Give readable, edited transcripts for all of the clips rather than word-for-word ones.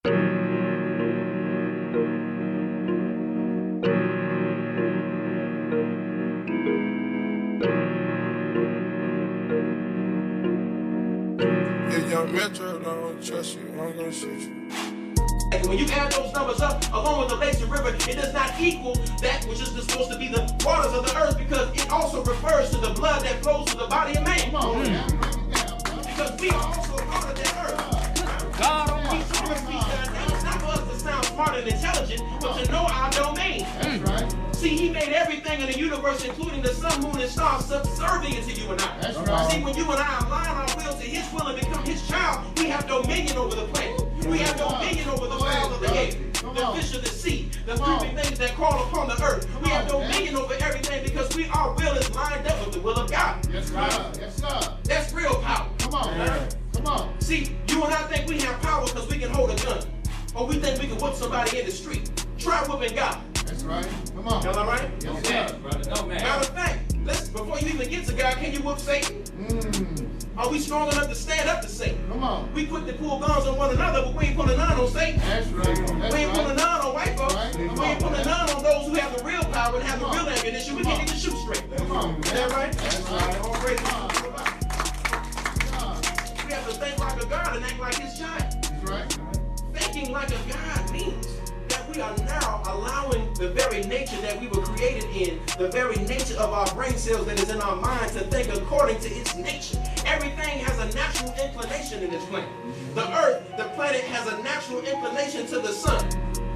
Young Metro don't trust you, I'm gonna shoot you. When you add those numbers up, along with the lakes and river, it does not equal that which is supposed to be the waters of the earth, because it also refers to the blood that flows through the body of man. Because we are also part of that earth. God Almighty. It's not for us to sound smart and intelligent, but to know our domain. That's right. See, he made everything in the universe, including the sun, moon, and stars, subservient to you and I. That's right. See, when you and I align our will to his will and become his child, we have dominion over the planet. We have dominion over the fowls of the air, the fish of the sea, the creeping things that crawl upon the earth. We have dominion over everything because our will is lined up with the will of God. Yes, sir. Yes, sir. That's real power. Come on, man. Come on. See, you and I think we have power because we can hold a gun, or we think we can whoop somebody in the street. Try whooping God. That's right. Come on. Y'all all right? Yes, sir. No, man. Matter of fact, before you even get to God, can you whoop Satan? Are we strong enough to stand up to Satan? Come on. We quick to pull guns on one another, but we ain't pulling none on Satan. That's right. That's We ain't pulling right. none on white folks. Right. We ain't pulling none on those who have the real power and have the real ammunition. We can't even shoot straight. Come on. Is that right? That's right. All praise God. We have to think like a God and act like his child. That's right. Thinking like a God means that we are now allowing the very nature that we were created in, the very nature of our brain cells that is in our mind, to think according to its nature. Everything has a natural inclination in this planet. The earth, the planet, has a natural inclination to the sun.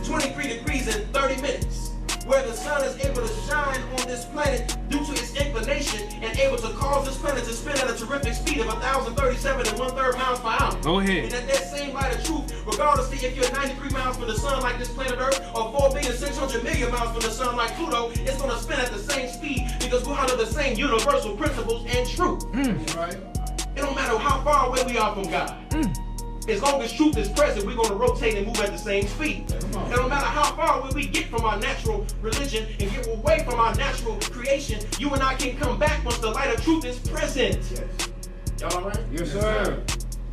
23 degrees in 30 minutes. Where the sun is able to shine on this planet due to its inclination and able to cause this planet to spin at a terrific speed of 1,037 1/3 miles per hour. Go ahead. And at that same light of truth, regardless if you're 93 miles from the sun like this planet Earth, or 4,600,000,000 miles from the sun like Pluto, it's going to spin at the same speed because we're under the same universal principles and truth. That's right. It don't matter how far away we are from God. As long as truth is present, we're going to rotate and move at the same speed. It don't matter how far away we get from our natural religion and get away from our natural creation, you and I can come back once the light of truth is present. Y'all all right? Yes, sir.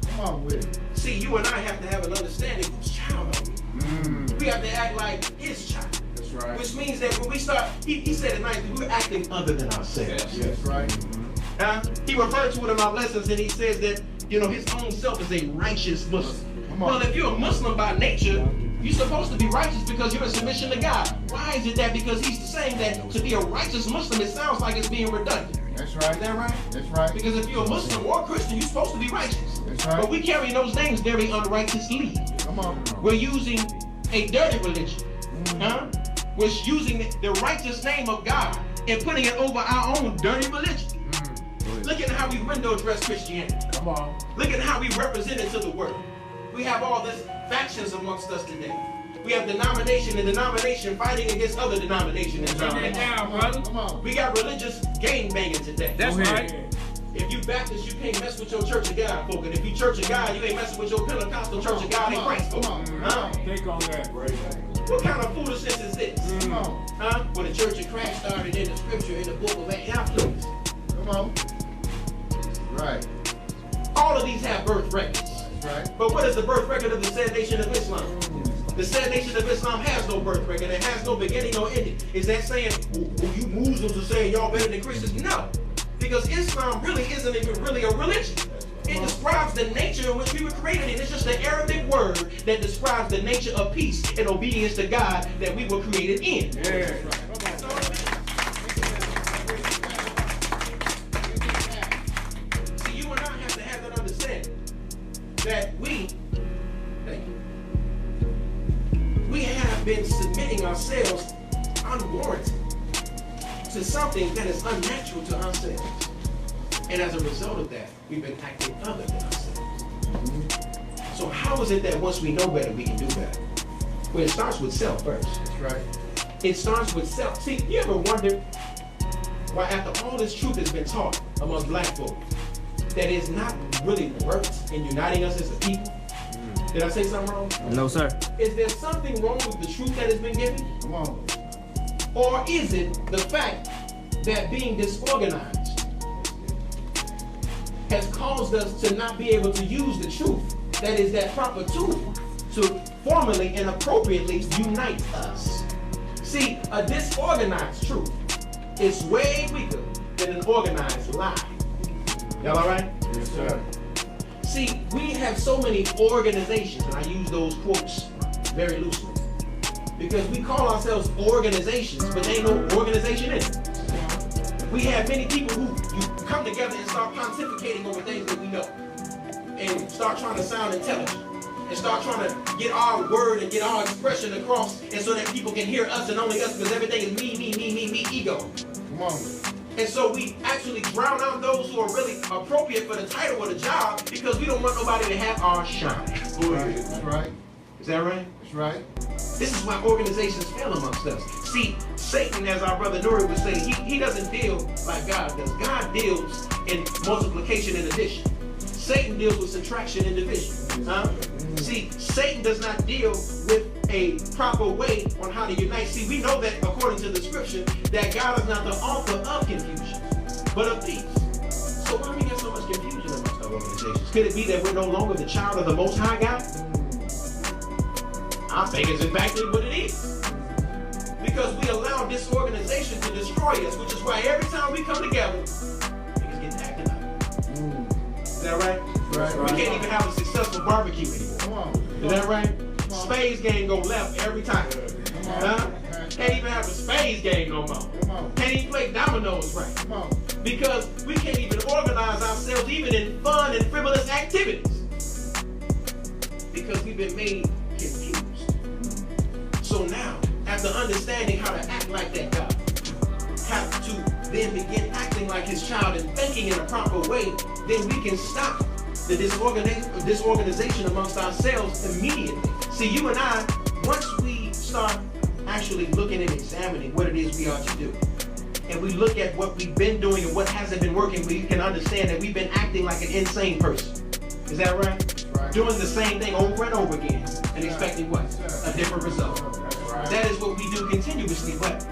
Come on with it. See, you and I have to have an understanding whose child are we. We have to act like his child. That's right. Which means that when we start, he said it nicely, we're acting other than ourselves. That's right. He referred to it in our lessons, and he says that, you know, his own self is a righteous Muslim. Well, if you're a Muslim by nature, you're supposed to be righteous because you're in submission to God. Why is it that? Because he's saying that to be a righteous Muslim, it sounds like it's being redundant. That's right. Is that right? That's right. Because if you're a Muslim or a Christian, you're supposed to be righteous. That's right. But we carry those names very unrighteously. Come on. We're using a dirty religion. We're using the righteous name of God and putting it over our own dirty religion. Look at how we window dress Christianity. Come on. Look at how we represent it to the world. We have all these factions amongst us today. We have denomination and denomination fighting against other denominations. Turn that down, brother. Come on. We got religious game banging today. That's right. If you Baptist, you can't mess with your Church of God folk. And if you Church of God, you ain't messing with your Pentecostal Church of God in Christ folk. Come on. Think on that. What kind of foolishness is this? Come on. When the Church of Christ started in the scripture in the book of Acts. Come on. Right. All of these have birth records. That's right. But what is the birth record of the said nation of Islam? The said nation of Islam has no birth record. It has no beginning or ending. Is that saying, well, you Muslims are saying y'all better than Christians? No. Because Islam really isn't even really a religion. It describes the nature in which we were created in. It's just an Arabic word that describes the nature of peace and obedience to God that we were created in. Yeah. See, you and I have to have that understanding that we have been submitting ourselves unwarranted to something that is unnatural to ourselves. And as a result of that, we've been acting other than ourselves. So how is it that once we know better, we can do better? Well, it starts with self first. That's right. It starts with self. See, you ever wondered why after all this truth has been taught among black folk, that it's not really worked in uniting us as a people? Did I say something wrong? No, sir. Is there something wrong with the truth that has been given? Come on. Or is it the fact that being disorganized has caused us to not be able to use the truth, that is that proper tool, to formally and appropriately unite us. See, a disorganized truth is way weaker than an organized lie. Y'all all right? Yes, sir. See, we have so many organizations, and I use those quotes very loosely, because we call ourselves organizations, but there ain't no organization in it. We have many people who you come together and start pontificating over things that we know, and start trying to sound intelligent, and start trying to get our word and get our expression across, and so that people can hear us and only us, because everything is me, ego. Come on. And so we actually drown out those who are really appropriate for the title or the job, because we don't want nobody to have our shine. That's right. Is that right? That's right. This is why organizations fail amongst us. See, Satan, as our brother Nuri would say, he doesn't deal like God does. God deals in multiplication and addition. Satan deals with subtraction and division. Huh? See, Satan does not deal with a proper way on how to unite. See, we know that according to the scripture, that God is not the author of confusion, but of peace. So why do we get so much confusion amongst our organizations? Could it be that we're no longer the child of the Most High God? I think it's exactly what it is. Because we allow disorganization to destroy us, which is why every time we come together, niggas get acting up. Is that right? Right. We can't even have a successful barbecue anymore. Come on. Is that right? Spades game go left every time. Huh? Can't even have a spades game no more. Come on. Can't even play dominoes right. Come on. Because we can't even organize ourselves even in fun and frivolous activities. Because we've been made confused. So now, after understanding how to act like that God, have to then begin acting like his child and thinking in a proper way, then we can stop the disorganization amongst ourselves immediately. See, you and I, once we start actually looking and examining what it is we are to do, and we look at what we've been doing and what hasn't been working, we can understand that we've been acting like an insane person. Is that right? Right. Doing the same thing over and over again and expecting what? A different result. Right. That is what we do continuously. But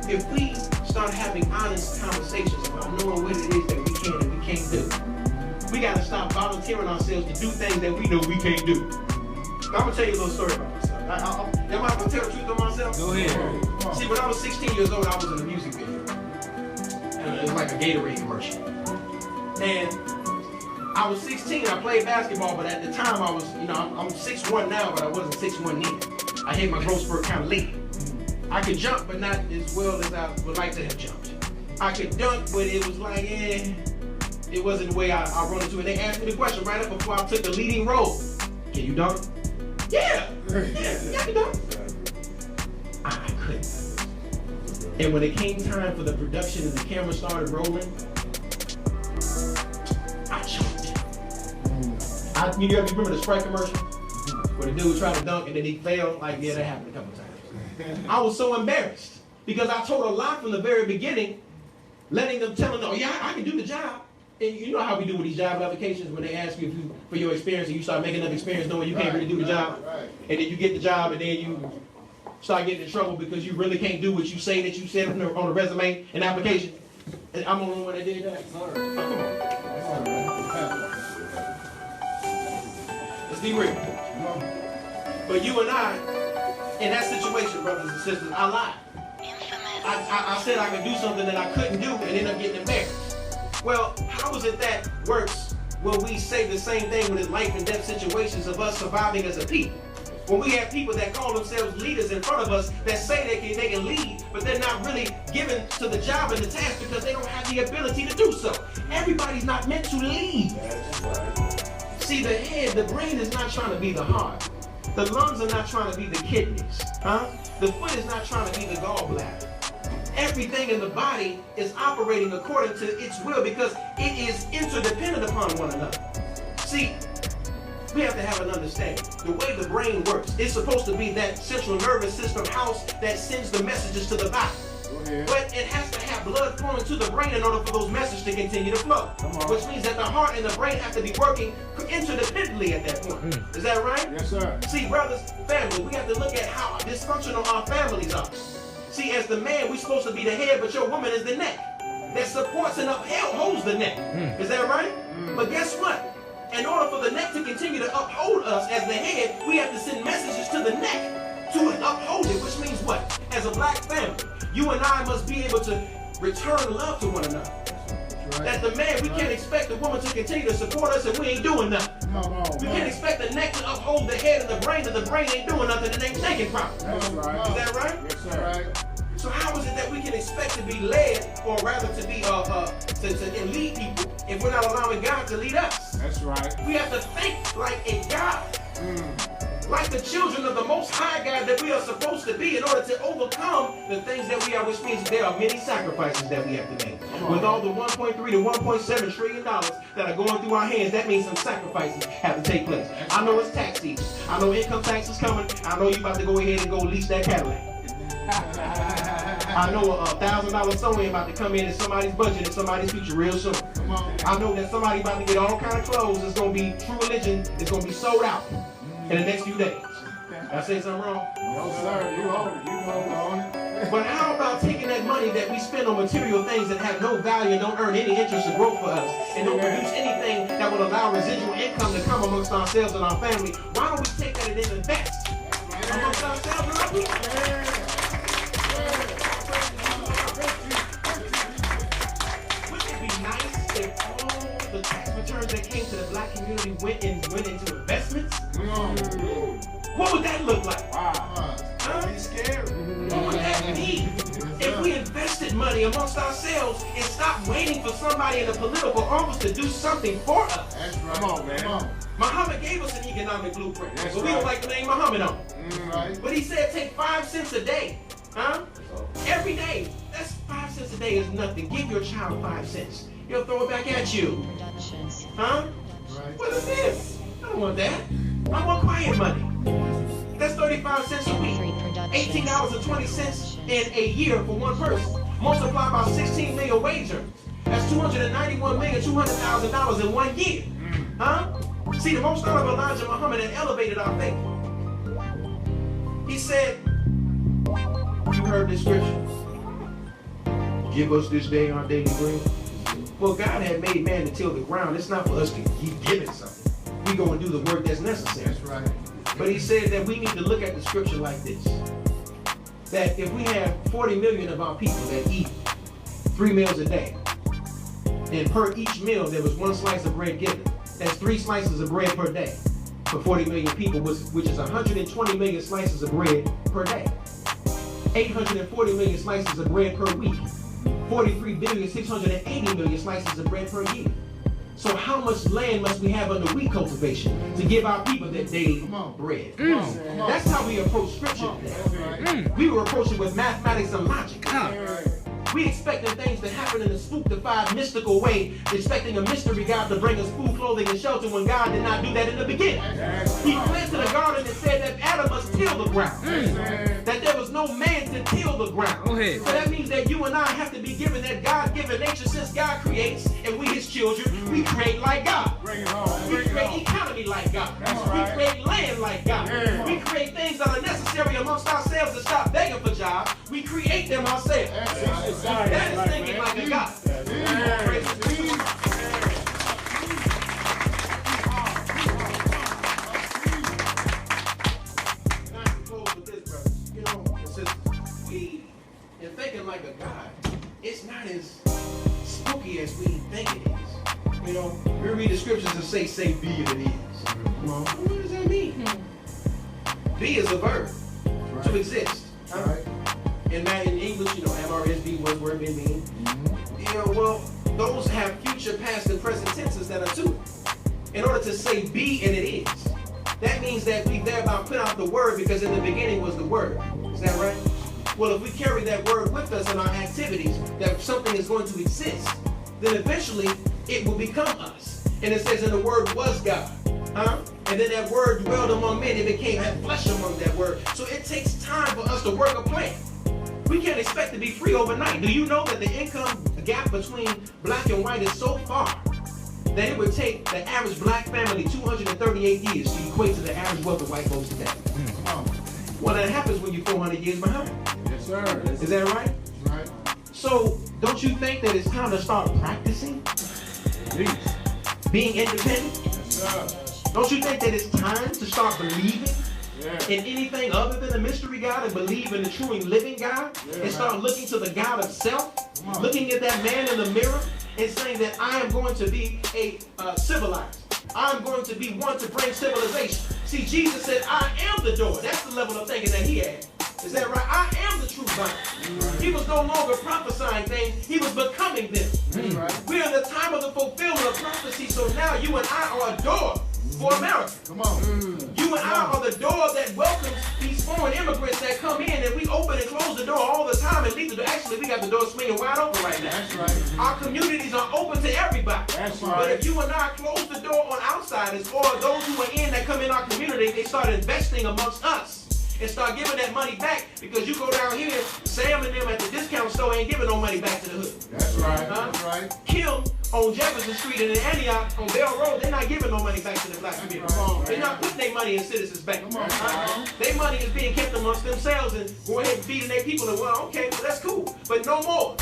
if we start having honest conversations about knowing what it is that we can and we can't do, we got to stop volunteering ourselves to do things that we know we can't do. I'm going to tell you a little story about myself. Am I going to tell the truth of myself? Go ahead. See, when I was 16 years old, I was in a music video. And it was like a Gatorade commercial. And I was 16, I played basketball, but at the time I was, I'm 6'1" now, but I wasn't 6'1" then. I hit my growth spurt kind of late. I could jump, but not as well as I would like to have jumped. I could dunk, but it was like, it wasn't the way I run into it. They asked me the question right up before I took the leading role. Can you dunk? Yeah, I can dunk. I couldn't. And when it came time for the production and the camera started rolling, I choked. You remember the Sprite commercial? Where the dude tried to dunk and then he failed? Like, yeah, that happened a couple times. I was so embarrassed because I told a lie from the very beginning, telling them, oh yeah, I can do the job. And you know how we do with these job applications when they ask you for your experience and you start making up experience knowing you can't really do the job. Right. And then you get the job and then you start getting in trouble because you really can't do what you say that you said on the resume and application. And I'm the only one that did that. Oh, come on. Let's be real. But you and I, in that situation, brothers and sisters, I lied. I said I could do something that I couldn't do and ended up getting embarrassed. Well, how is it that works when we say the same thing when it's life and death situations of us surviving as a people? When we have people that call themselves leaders in front of us that say they can lead, but they're not really given to the job and the task because they don't have the ability to do so. Everybody's not meant to lead. See, the head, the brain is not trying to be the heart. The lungs are not trying to be the kidneys. The foot is not trying to be the gallbladder. Everything in the body is operating according to its will because it is interdependent upon one another. See, we have to have an understanding. The way the brain works, it's supposed to be that central nervous system house that sends the messages to the body. But it has to have blood flowing to the brain in order for those messages to continue to flow. Which means that the heart and the brain have to be working interdependently at that point. Is that right? Yes, sir. See, brothers, family, we have to look at how dysfunctional our families are. See, as the man, we're supposed to be the head, but your woman is the neck that supports and holds the neck. Is that right? But guess what? In order for the neck to continue to uphold us as the head, we have to send messages to the neck to uphold it, which means what? As a black family, you and I must be able to return love to one another. Right. That the man, we can't expect the woman to continue to support us and we ain't doing nothing. We can't expect the neck to uphold the head and the brain ain't doing nothing and ain't thinking properly. That's right. Is that right? Yes, sir. Right. So how is it that we can expect to be led, or rather to be to lead people, if we're not allowing God to lead us? That's right. We have to think like a God. Like the children of the Most High God that we are supposed to be in order to overcome the things that we are, which means there are many sacrifices that we have to make. With all the $1.3 to $1.7 trillion that are going through our hands, that means some sacrifices have to take place. I know it's tax season. I know income tax is coming. I know you about to go ahead and go lease that Cadillac. I know a $1,000 sewing about to come in somebody's budget and somebody's future real soon. I know that somebody about to get all kind of clothes. It's going to be True Religion. It's going to be sold out in the next few days. Did I say something wrong? No, sir. You hold it. You hold on. But how about taking that money that we spend on material things that have no value and don't earn any interest or growth for us and don't produce anything that will allow residual income to come amongst ourselves and our family? Why don't we take that and then invest amongst ourselves and our people? The tax returns that came to the black community went into investments? What would that look like? Wow. Be scary. What would that be? If we invested money amongst ourselves and stopped waiting for somebody in a political office to do something for us. That's right. Come on, man. Come on. Muhammad gave us an economic blueprint, That's but we don't like the name Muhammad on it. Right. But he said take 5 cents a day. Every day. That's 5 cents a day is nothing. Give your child 5 cents. He'll throw it back at you. Right. What is this? I don't want that. I want quiet money. That's 35 cents a week. $18.20 in a year for one person. Multiply by 16 million wage earners. That's $291,200,000 in 1 year. See, the Most Honorable Elijah Muhammad had elevated our faith. He said, you heard this scripture. Give us this day our daily bread. Well, God had made man to till the ground. It's not for us to keep giving something. We go and do the work that's necessary. That's right. But he said that we need to look at the scripture like this. That if we have 40 million of our people that eat 3 meals a day, and per each meal there was 1 slice of bread given, that's 3 slices of bread per day for 40 million people, which is 120 million slices of bread per day. 840 million slices of bread per week. 43,680,000,000 slices of bread per year. So how much land must we have under wheat cultivation to give our people their daily bread? That's how we approach scripture today. We were approaching with mathematics and logic. We expecting things to happen in a spook-defied, mystical way, expecting a mystery God to bring us food, clothing, and shelter when God did not do that in the beginning. He planted a garden and said that Adam must till the ground. That there was no man to till the ground. So that means that you and I have to be given that God-given nature since God creates, and we his children, we create like God. We create economy like God. We create land like God. We create things that are necessary amongst ourselves to stop begging for jobs. We create them ourselves. That is thinking like a God. We, in thinking like a God, it's not as spooky as we think it is. We read the scriptures and say be and it is. What does that mean? Be is a verb to exist. In English, MRSB was where it mean. Well, those have future, past, and present tenses that are to it. In order to say be and it is, that means that we thereby put out the word because in the beginning was the word. Is that right? Well, if we carry that word with us in our activities, that something is going to exist, then eventually it will become us. And it says, and the word was God. And then that word dwelled among men. It became flesh among that word. So it takes time for us to work a plan. We can't expect to be free overnight. Do you know that the income gap between black and white is so far that it would take the average black family 238 years to equate to the average wealth of white folks today? Well, that happens when you're 400 years behind. Yes, sir. Is that right? Right. So, don't you think that it's time to start practicing being independent? Yes, sir. Don't you think that it's time to start believing in anything other than a mystery God and believe in the true and living God? And start looking to the God of self, looking at that man in the mirror and saying that I am going to be a civilized. I'm going to be one to bring civilization. See, Jesus said, I am the door. That's the level of thinking that he had. Is that right? I am the true vine. He was no longer prophesying things. He was becoming them. We're in the time of the fulfillment of prophecy. So now you and I are a door for America. Come on. You and I are the door that welcomes these foreign immigrants that come in, and we open and close the door all the time and leave the door. Actually, we got the door swinging wide open right now. That's right. Our communities are open to everybody. That's But right. if you and I close the door on outsiders or those who are in that come in our community, they start investing amongst us and start giving that money back, because you go down here, Sam and them at the discount store ain't giving no money back to the hood. That's right. Huh? That's right. Kim on Jefferson Street and in Antioch on Bell Road, they're not giving no money back to the black community. They're not putting their money in Citizens Bank. Their money is being kept amongst themselves and go ahead and feeding their people. And well, okay, well, that's cool, but no more.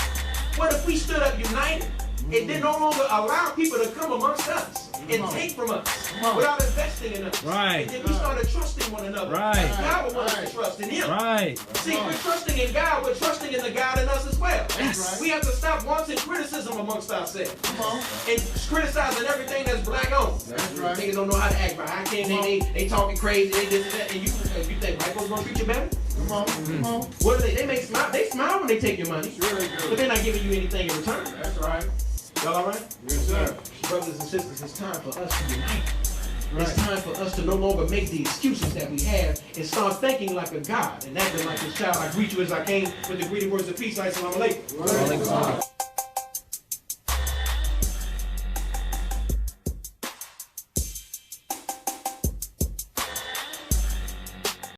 What if we stood up united and did no longer allow people to come amongst us and take from us without investing in us? Right. And then we started trusting one another. Right. God would want us to trust in him. Right. See, we're trusting in God, we're trusting in the God in us as well. Yes. We have to stop wanting criticism amongst ourselves Come on. and criticizing everything that's black on. That's right. Niggas don't know how to act right. How can they talking crazy, they this and that, and you think white folks gonna treat you better? Come on. Come on. What do they make smile? They smile when they take your money, Sure they but do. they're not giving you anything in return. That's right. Y'all all right? Yes, sir. Brothers and sisters, it's time for us to unite. It's time for us to no longer make the excuses that we have and start thinking like a God and acting like a child. I greet you as I came with the greeting words of peace. Assalamu alaikum. Right.